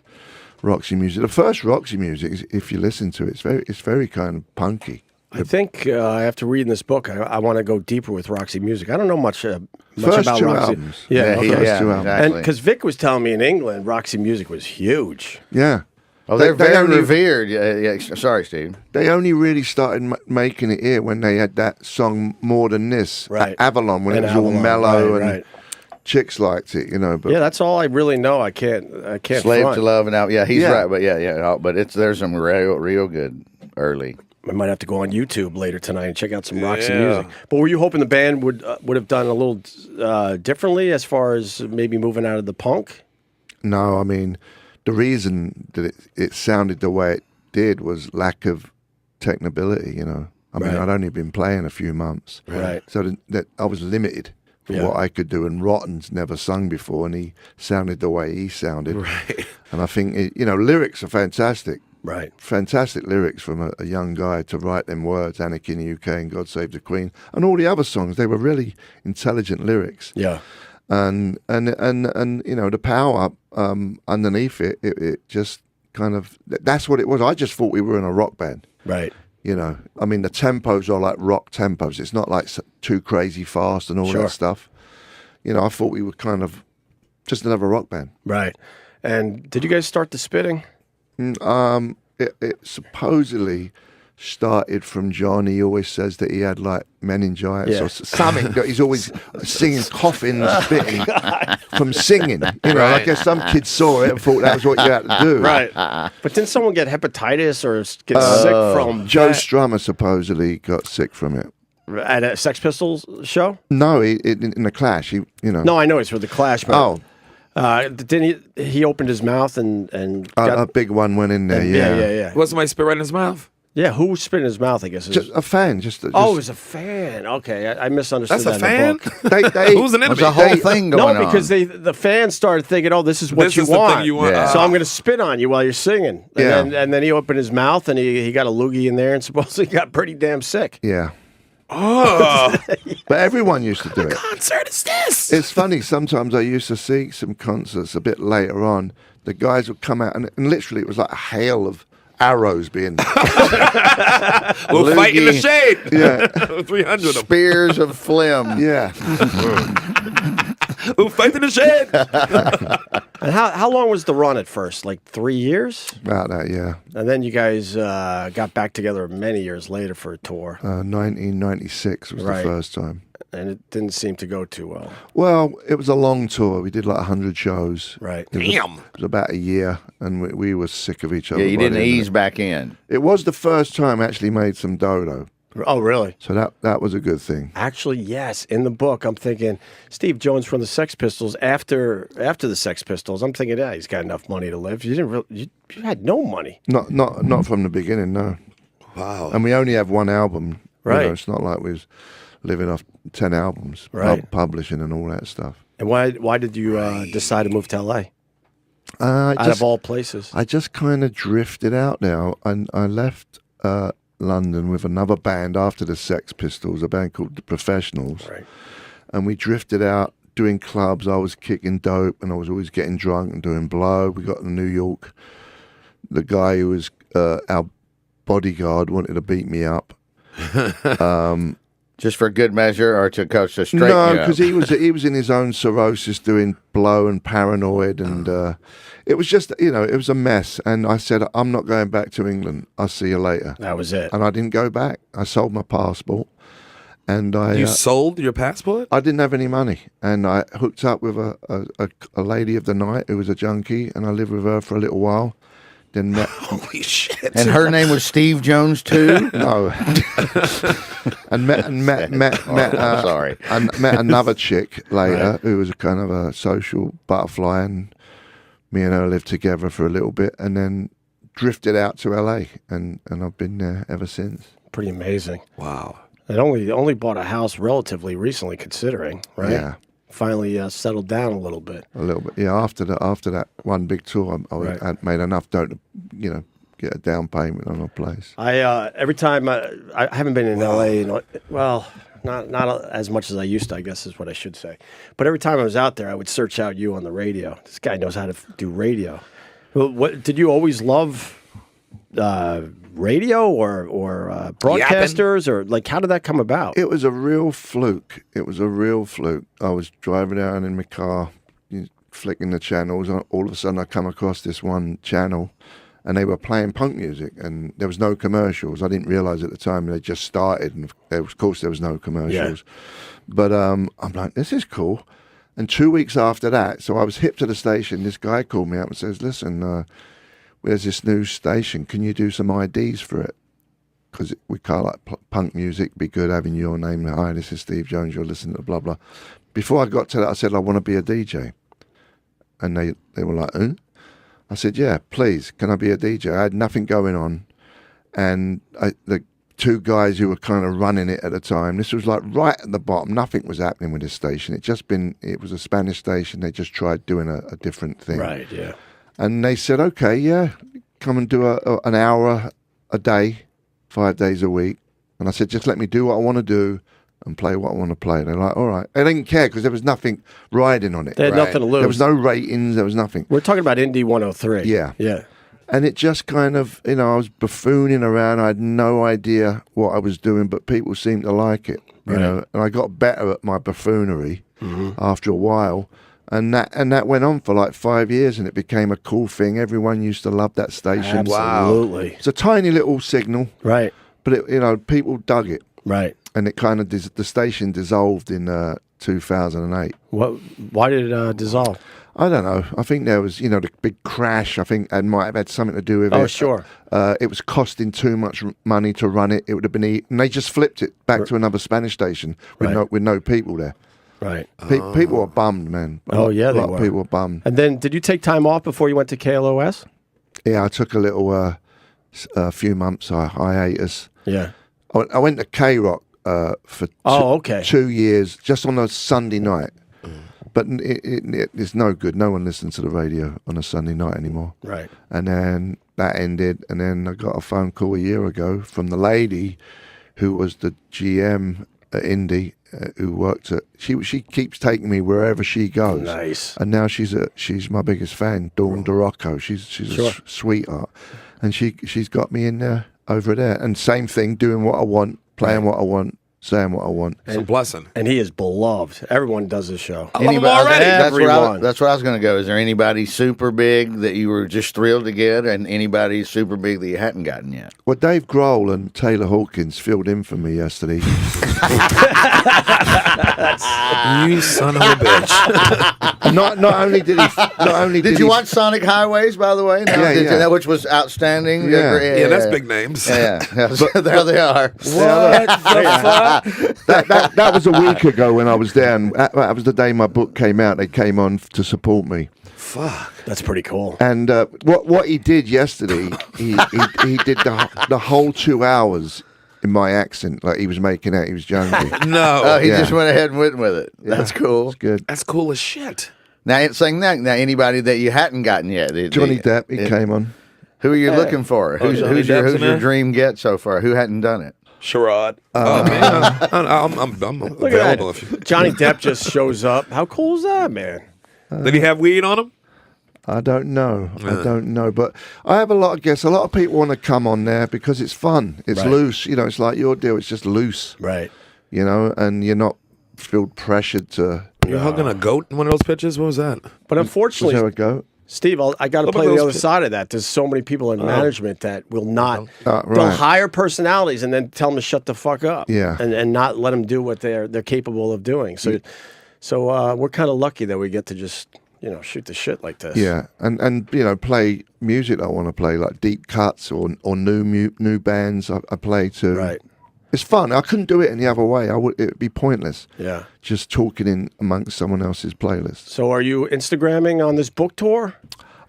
Roxy Music. The first Roxy Music, if you listen to it, it's very kind of punky. I think after reading this book, I want to go deeper with Roxy Music. I don't know much about two Roxy. Albums. Yeah, first two albums. And because Vic was telling me in England, Roxy Music was huge. Yeah. Oh, they're very revered. Yeah, sorry, Steve. They only really started making it here when they had that song "More Than This," Avalon, when it was all mellow and chicks liked it, you know. But yeah, that's all I really know. I can't. Slave front. to Love and out. Yeah, he's right. But but there's some real good early. I might have to go on YouTube later tonight and check out some Roxy Music. But were you hoping the band would have done a little differently as far as maybe moving out of the punk? No, I mean, the reason that it sounded the way it did was lack of technability, you know. I mean, I'd only been playing a few months. Right. So that I was limited for what I could do. And Rotten's never sung before, and he sounded the way he sounded. Right. And I think, lyrics are fantastic. Right. Fantastic lyrics from a young guy to write them words, Anarchy in the UK and God Save the Queen. And all the other songs, they were really intelligent lyrics. Yeah. And the power underneath it just kind of, that's what it was. I just thought we were in a rock band. Right. You know, I mean, the tempos are like rock tempos. It's not like too crazy fast and all that stuff. You know, I thought we were kind of just another rock band. Right. And did you guys start the spitting? It supposedly started from John. He always says that he had like meningitis or something. He's always singing, coughing, and spitting from singing. You know, I guess some kids saw it and thought that was what you had to do. Right. But didn't someone get hepatitis or get sick from Joe Strummer supposedly got sick from it. At a Sex Pistols show? No, in the Clash. No, I know it's for the Clash. But didn't he opened his mouth and a big one went in there. Yeah. Was somebody spit right in his mouth? Yeah, who spit in his mouth, I guess. Just a fan. It was a fan. Okay, I misunderstood That's that a in the fan? book. Who's an enemy? There's a whole thing going on. No, because the fans started thinking, oh, this is what This you is the want. thing you want. Yeah. So I'm going to spit on you while you're singing. And then he opened his mouth and he got a loogie in there and supposedly got pretty damn sick. Yeah. Oh. But everyone used to do it. What concert is this? It's funny, sometimes I used to see some concerts a bit later on. The guys would come out and literally it was like a hail of arrows being We'll fight in the shade. Yeah. 300 of them. Spears of phlegm. Yeah. We'll fight in the shade. And how long was the run at first? Like 3 years? About that, yeah. And then you guys got back together many years later for a tour. 1996 was the first time. And it didn't seem to go too well. Well, it was a long tour. We did like 100 shows. Right. Damn. It was about a year, and we were sick of each other. Yeah, you didn't ease back in. It was the first time I actually made some dough, though. Oh, really? So that was a good thing. Actually, yes. In the book, I'm thinking Steve Jones from the Sex Pistols. After the Sex Pistols, I'm thinking, he's got enough money to live. You didn't. You had no money. Not from the beginning, no. Wow. And we only have one album. Right. You know, it's not like we was living off 10 albums, right? Publishing and all that stuff. And why did you decide to move to LA? Out of all places. I just kind of drifted out now, and I left London with another band after the Sex Pistols, a band called The Professionals. Right. And we drifted out doing clubs. I was kicking dope, and I was always getting drunk and doing blow. We got to New York. The guy who was our bodyguard wanted to beat me up. Just for good measure, or to coach to straighten No, you up? because he was in his own cirrhosis doing blow and paranoid, and it was just, it was a mess. And I said, I'm not going back to England. I'll see you later. That was it. And I didn't go back. I sold my passport, and You sold your passport? I didn't have any money, and I hooked up with a lady of the night who was a junkie, and I lived with her for a little while. Then met, Holy shit! And her name was Steve Jones too. no, and met. Sorry. And met another chick later who was a kind of a social butterfly, and me and her lived together for a little bit, and then drifted out to LA, and I've been there ever since. Pretty amazing. Wow. And only bought a house relatively recently, considering, right? Yeah. Finally settled down a little bit. A little bit, yeah. After that one big tour, I had made enough dough to, get a down payment on a place. Every time I haven't been in LA, not as much as I used to, I guess is what I should say. But every time I was out there, I would search out you on the radio. This guy knows how to do radio. Well, what did you always love? Radio or broadcasters, or like, how did that come about? It was a real fluke. I was driving down in my car, flicking the channels, and all of a sudden I come across this one channel, and they were playing punk music, and there was no commercials. I didn't realize at the time they just started, and of course there was no commercials. Yeah. But I'm like, this is cool. And 2 weeks after that, so I was hip to the station. This guy called me up and says, "Listen, there's this new station. Can you do some IDs for it? Because we call like punk music. Be good having your name. Hi, this is Steve Jones. You're listening to blah blah." Before I got to that, I said, "I want to be a DJ," and they were like, "Huh?" I said, "Yeah, please. Can I be a DJ?" I had nothing going on, and the two guys who were kind of running it at the time. This was like right at the bottom. Nothing was happening with this station. It was a Spanish station. They just tried doing a different thing. Right. Yeah. And they said, "Okay, yeah, come and do an hour a day, 5 days a week." And I said, "Just let me do what I want to do and play what I want to play." They're like, "All right." They didn't care because there was nothing riding on it. They had nothing to lose. There was no ratings. There was nothing. We're talking about Indie 103. Yeah. Yeah. And it just kind of, I was buffooning around. I had no idea what I was doing, but people seemed to like it, you know. And I got better at my buffoonery after a while. And that went on for like 5 years, and it became a cool thing. Everyone used to love that station. Absolutely. It's a tiny little signal, right? But people dug it, right? And it kind of the station dissolved in 2008. Why did it dissolve? I don't know. I think there was, the big crash. I think it might have had something to do with it. Oh, sure. It was costing too much money to run it. It would have been, and they just flipped it back to another Spanish station with no people there. Right. People were bummed, man. Oh, yeah, they were. People were bummed. And then, did you take time off before you went to KLOS? Yeah, I took a little, a few months hiatus. Yeah. I went to K-Rock for 2 years, just on a Sunday night. But it's no good. No one listens to the radio on a Sunday night anymore. Right. And then that ended, and then I got a phone call a year ago from the lady who was the GM at Indie, who worked at. She keeps taking me wherever she goes. Nice. And now she's my biggest fan, Dawn DeRocco. She's a sweetheart, and she's got me in there over there. And same thing, doing what I want, playing what I want, saying what I want. It's a blessing. And he is beloved. Everyone does this show. I love him already. That's where I was going to go. Is there anybody super big that you were just thrilled to get, and anybody super big that you hadn't gotten yet? Well, Dave Grohl and Taylor Hawkins filled in for me yesterday. You son of a bitch. Not only did he. Did you watch Sonic Highways, by the way? Yeah. Which was outstanding. Yeah, that's big names. Yeah. There they are. What the fuck? That was a week ago when I was there, and that was the day my book came out. They came on to support me. Fuck, that's pretty cool. And what he did yesterday, he did the whole 2 hours in my accent, like he was making out he was junkie. No, he just went ahead and went with it. Yeah, that's cool. It's good. That's cool as shit. Now, it's saying that. Now, anybody that you hadn't gotten yet? Johnny Depp, he came on. Who are you looking for? Who's Depp's your dream get so far? Who hadn't done it? Sherrod. Man, I'm Look available. at that. Johnny Depp just shows up. How cool is that, man? Did he have weed on him? I don't know. I don't know. But I have a lot of guests. A lot of people want to come on there because it's fun. It's loose. You know, it's like your deal. It's just loose. Right. You know, and you're not feel pressured to. You're hugging a goat in one of those pictures? What was that? But Was unfortunately, there a goat? Steve, I got to Look play at the those other side of that. There's so many people in management that will not. Right. They'll hire personalities and then tell them to shut the fuck up. Yeah. And not let them do what they're capable of doing. So we're kind of lucky that we get to just shoot the shit like this. Yeah, and play music I want to play, like deep cuts or new bands I play to. Right. It's fun. I couldn't do it any other way. It'd be pointless. Yeah. Just talking in amongst someone else's playlist. So are you Instagramming on this book tour?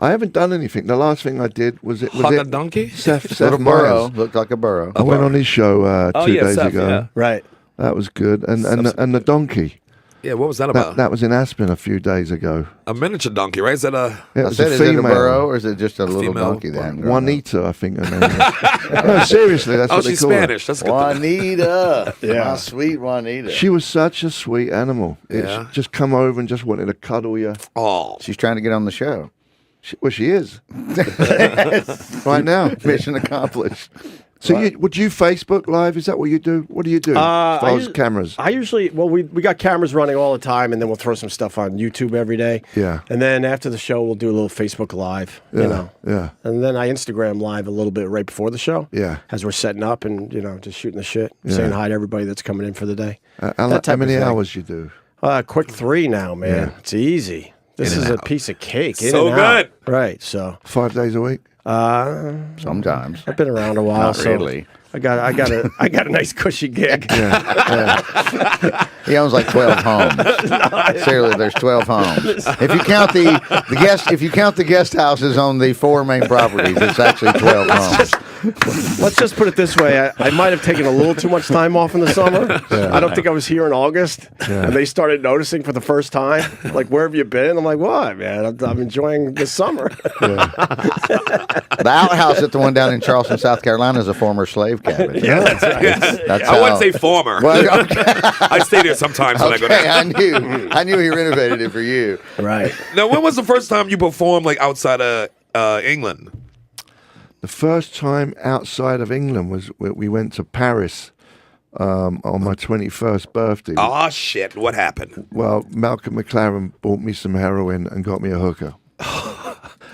I haven't done anything. The last thing I did was Hug a donkey? Seth Little burro. Meyers. Looked like a burro. I went on his show 2 days Seth, ago. yeah. Right. That was good. And the donkey. Yeah, what was that about? That was in Aspen a few days ago. A miniature donkey, right? Is that a... It I was said, a is it a female. burro or is it just a little female donkey that hadn't grown up? Juanita, I think her name is. No, seriously, that's what they she's call Spanish. That's a good thing. Juanita. Yeah. My sweet Juanita. She was such a sweet animal. Yeah. She just come over and just wanted to cuddle you. Oh. She's trying to get on the show. She is. Right now. Mission accomplished. So would you Facebook Live? Is that what you do? What do you do? As far as cameras? I usually, we got cameras running all the time, and then we'll throw some stuff on YouTube every day. Yeah. And then after the show, we'll do a little Facebook Live, you know. Yeah. And then I Instagram Live a little bit right before the show. Yeah. As we're setting up and, just shooting the shit, saying hi to everybody that's coming in for the day. How many hours you do? Quick 3 now, man. It's easy. This is a piece of cake. So In and out. good. Right, so. 5 days a week? Sometimes. I've been around a while, Not so really. I got a nice cushy gig. He owns like 12 homes. Seriously, there's 12 homes. If you count the guest houses on the 4 main properties, it's actually 12 homes. Let's just put it this way. I might have taken a little too much time off in the summer. I don't think I was here in August. And they started noticing for the first time, like, where have you been? I'm like, what, man? I'm enjoying the summer. The outhouse at the one down in Charleston, South Carolina is a former slave cabin. Yeah, that's right. That's I wouldn't say former. Well, okay. I stay there sometimes when I go down. I knew he renovated it for you. Right. Now, when was the first time you performed like outside of England? The first time outside of England was we went to Paris on my 21st birthday. Oh, shit. What happened? Well, Malcolm McLaren bought me some heroin and got me a hooker.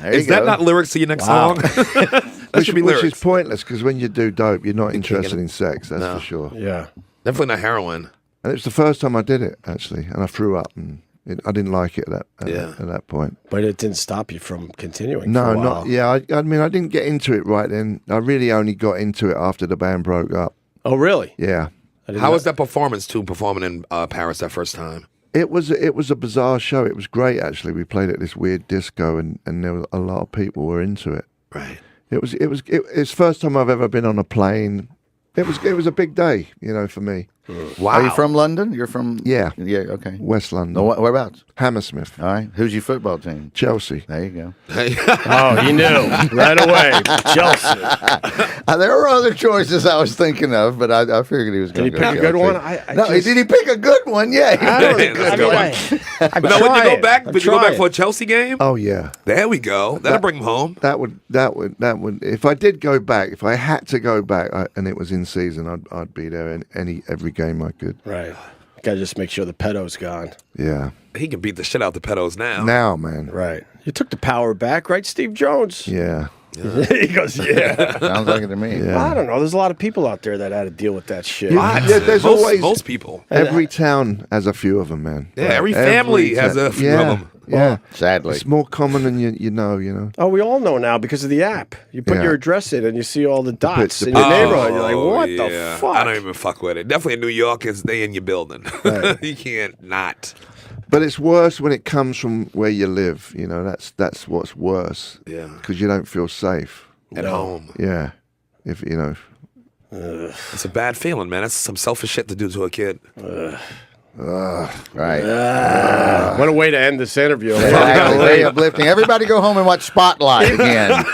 Is that not lyrics to your next song? That should be Which lyrics. is pointless because when you do dope, you're not interested in sex, that's for sure. Yeah. Definitely not heroin. And it was the first time I did it, actually, and I threw up, and I didn't like it at that point. But it didn't stop you from continuing. No, for a while. not yeah. I mean, I didn't get into it right then. I really only got into it after the band broke up. Oh, really? Yeah, How was that performance, too, performing in Paris that first time? it was a bizarre show. It was great, actually. We played at this weird disco, and there was a lot of people were into it. Right. It's the first time I've ever been on a plane. It was a big day, for me. Wow. Are you from London? You're from... Yeah. Yeah, okay. West London. No, whereabouts? Hammersmith. All right. Who's your football team? Chelsea. There you go. Oh, you knew right away. Chelsea. There were other choices I was thinking of, but I figured he was going to Did he go pick a good Chelsea. one? No, did he pick a good one? Yeah. He I did. don't Let's know. go. I'm Now, when you go trying. back, I'm did you go back trying. for a Chelsea game? Oh yeah. There we go. That'll bring him home. That would. If I did go back, if I had to go back, and it was in season, I'd be there in every game I could. Right. Gotta just make sure the pedo's gone. Yeah. He can beat the shit out the pedos now. Now, man. Right. You took the power back, right, Steve Jones? Yeah. He goes, yeah. Sounds like it to me. Yeah. I don't know. There's a lot of people out there that had to deal with that shit. Yeah, there's always most people. every town has a few of them, man. Yeah, every family has a few of them. Yeah. Sadly. It's more common than you know. Oh, we all know now because of the app. You put Yeah. your address in and you see all the dots the in your picture. neighborhood. You're like, what the yeah. fuck? I don't even fuck with it. Definitely in New York, is they in your building. Right. You can't not. But it's worse when it comes from where you live. That's what's worse. Yeah. Because you don't feel safe. At home. Yeah. If It's a bad feeling, man. That's some selfish shit to do to a kid. Right. What a way to end this interview. Exactly. Very uplifting. Everybody go home and watch Spotlight again.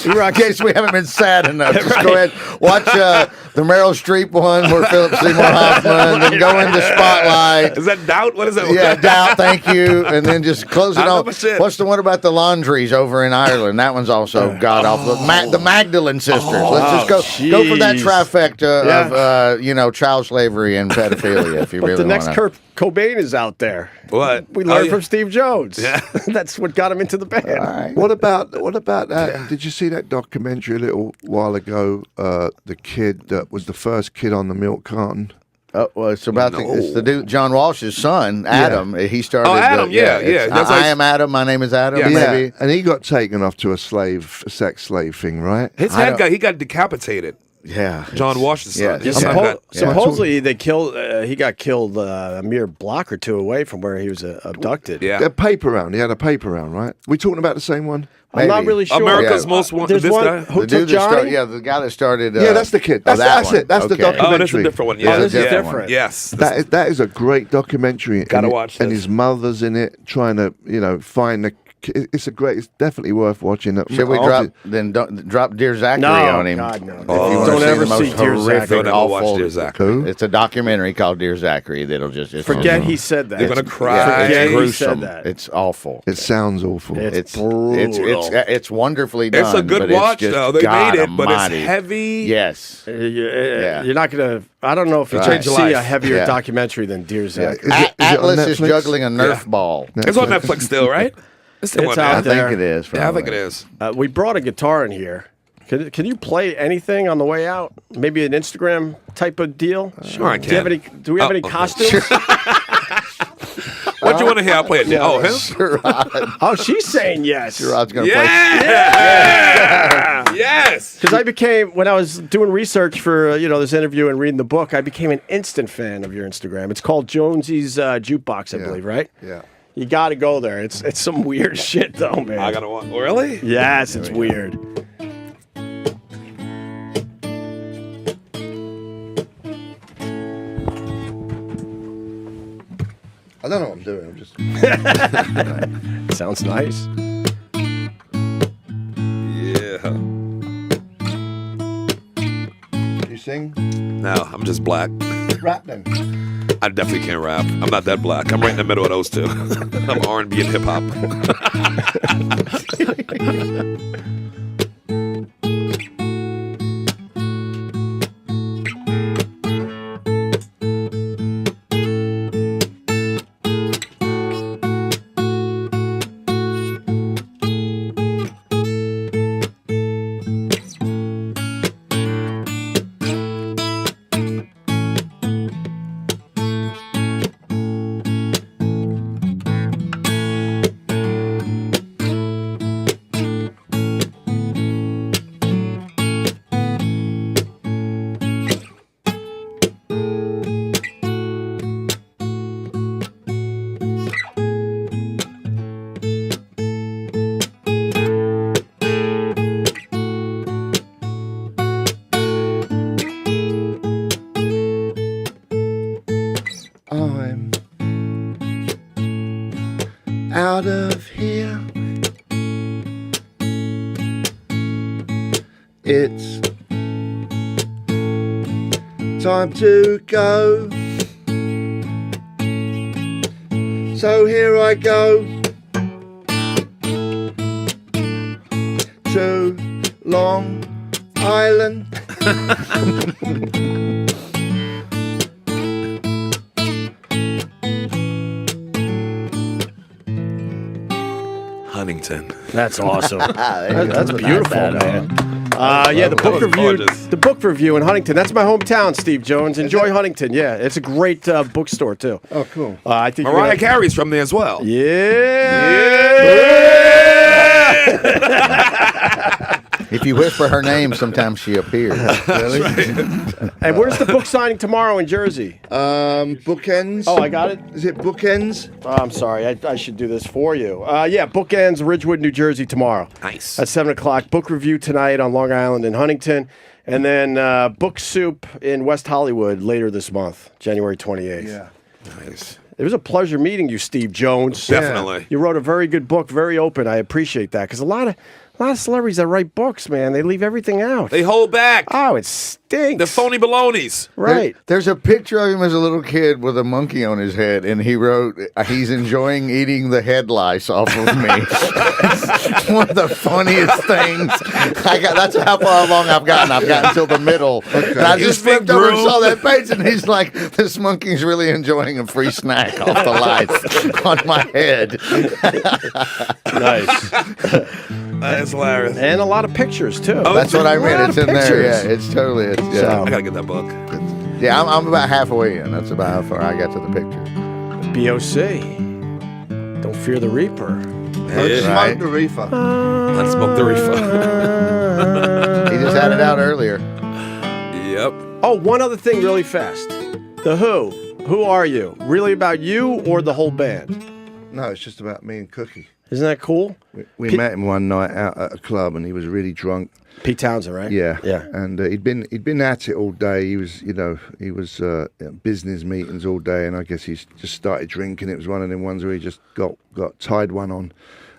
In case we haven't been sad enough. Just go ahead, watch the Meryl Streep one where Philip Seymour Hoffman, then go into Spotlight. Is that Doubt? What is that? Yeah, Doubt, thank you. And then just close it off. What's the one about the laundries over in Ireland? That one's also god-awful. The Magdalene sisters. Let's just go for that trifecta of, child slavery and pedophilia, if you really want to. The next Kurt Cobain is out there. What? We learned from Steve Jones. Yeah. That's what got him into the band. Right. What about that? Did you see that documentary a little while ago? The kid that was the first kid on the milk carton. Oh, well, it's about it's the dude, John Walsh's son, Adam. Yeah. He started. Oh, Adam, yeah. I am Adam. My name is Adam. Yeah, maybe. And he got taken off to a sex slave thing, right? He got decapitated. Yeah, John Walsh's son. Yeah. Supposedly they killed. He got killed a mere block or two away from where he was abducted. Yeah, a paper round. He had a paper round, right? We talking about the same one? I'm not really sure. America's Most Wanted. There's one guy? who took Johnny. The guy that started. That's the kid. That's it. That's the documentary. Oh, that's a different one. Yeah, this is different. Yes, that is a great documentary. Gotta watch this. And his mother's in it, trying to find the. It's definitely worth watching. Should we drop Dear Zachary on him? God, no. Don't ever see Dear Zachary. Don't ever watch Dear Zachary. It's a documentary called Dear Zachary that'll just forget he said that. You're gonna cry. It's he gruesome. said that. It's awful. It sounds awful. It's brutal. It's wonderfully done. It's a good watch though. They made it, but it's heavy. Yes. You're not gonna. I don't know if you Change can your see life. a heavier documentary than Dear Zachary. Atlas is juggling a Nerf ball. It's on Netflix still, right? It's out there. I think it is. Yeah, I think it is. We brought a guitar in here. Can you play anything on the way out? Maybe an Instagram type of deal? Sure, I can. Do we have any costumes? What do you want to hear? I'll play it. Him? Sherrod. Oh, she's saying yes. Sherrod's going to play. Yeah! Yes! Because when I was doing research for this interview and reading the book, I became an instant fan of your Instagram. It's called Jonesy's Jukebox, I believe, right? Yeah. You got to go there. It's some weird shit, though, man. I got to watch. Really? Yes, it's weird. I don't know what I'm doing. I'm just. Sounds nice. Yeah. You sing? No, I'm just black. Rap then. I definitely can't rap. I'm not that black. I'm right in the middle of those two. I'm R&B and hip hop. I'm out of here. It's time to go. So here I go to Long Island. Huntington. That's awesome. That's beautiful, man. The book was review. gorgeous. The book review in Huntington. That's my hometown, Steve Jones. Enjoy Huntington. Yeah, it's a great bookstore too. Oh, cool. I think Mariah Carey's from there as well. If you whisper her name, sometimes she appears. Really? And where's the book signing tomorrow in Jersey? Bookends. Oh, I got it. Is it Bookends? Oh, I'm sorry. I should do this for you. Bookends, Ridgewood, New Jersey tomorrow. Nice. At 7 o'clock. Book review tonight on Long Island and Huntington. And then Book Soup in West Hollywood later this month, January 28th. Yeah. Nice. It was a pleasure meeting you, Steve Jones. Definitely. You wrote a very good book, very open. I appreciate that. Because a lot of celebrities that write books, man, they leave everything out. They hold back. Oh, it stinks. The phony balonies. Right. There's a picture of him as a little kid with a monkey on his head, and he wrote, "He's enjoying eating the head lice off of me." It's one of the funniest things. That's how far along I've gotten. I've gotten till the middle. And I just flipped over and saw that page, and he's like, "This monkey's really enjoying a free snack off the lice on my head." Nice. That's hilarious. And a lot of pictures, too. Oh, That's what I meant. lot It's of in there. pictures. Yeah, it's totally. Yeah. So- I gotta get that book. Yeah, I'm about halfway in. That's about how far I got to the picture. BOC. Don't fear the Reaper. Let's Yeah. Right. smoke the reefer. Let's smoke the reefer. He just had it out earlier. Yep. Oh, one other thing really fast. The Who. Who are you? Really about you or the whole band? No, it's just about me and Cookie. Isn't that cool? We met him one night out at a club, and he was really drunk. Pete Townsend, right? Yeah, Yeah. And he'd been at it all day. He was business meetings all day, and I guess he just started drinking. It was one of them ones where he just got tied one on,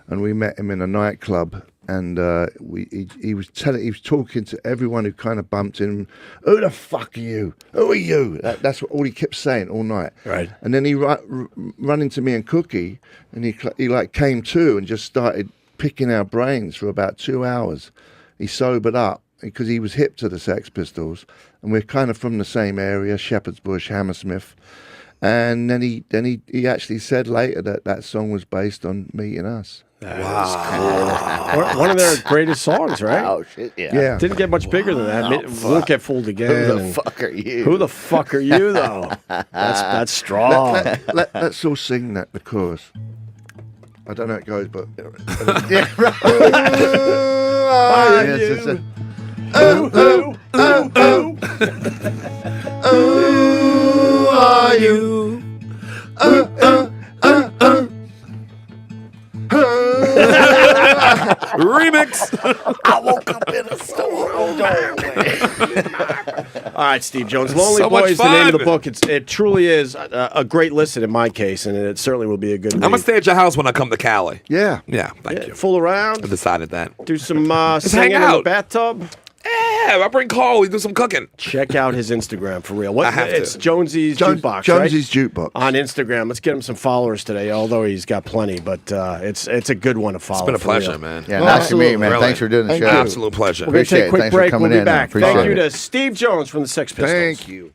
and we met him in a nightclub. And he was talking to everyone who kind of bumped in. Who the fuck are you? Who are you? That's all he kept saying all night. Right. And then he run into me and Cookie, and he like came to and just started picking our brains for about 2 hours. He sobered up because he was hip to the Sex Pistols, and we're kind of from the same area, Shepherd's Bush, Hammersmith. And then he actually said later that song was based on meeting us. Wow. One of their greatest songs, right? Oh shit! Yeah. Yeah. Didn't get much bigger than that. Won't get fooled again. Who the and- fuck are you? Who the fuck are you, though? That's strong. Let's all sing the chorus. I don't know how it goes, but Yeah, right. Are Yes, you? it's a- Ooh, ooh, ooh, ooh. Who are you? Remix. I woke up in a store. All right, Steve Jones. Lonely So much Boy is the name of the fun. book. It truly is a great listen in my case, and it certainly will be a good read. I'm gonna stay at your house when I come to Cali. yeah. Yeah, thank you. Fool around, I decided that. do some hang singing in the out. bathtub. Yeah, I bring Carl. We do some cooking. Check out his Instagram for real. What? I have to. It's Jonesy's Jones- Jukebox, Jonesy's right? Jukebox. On Instagram. Let's get him some followers today, although he's got plenty. But it's a good one to follow. It's been a for pleasure, real. man. Yeah, nice to meet you, man. Really. Thanks for doing the show. Absolute pleasure. We're going to take a Appreciate it. quick Thanks for break. We'll coming be in. back. Appreciate Thank you it. to Steve Jones from the Sex Pistols. Thank you.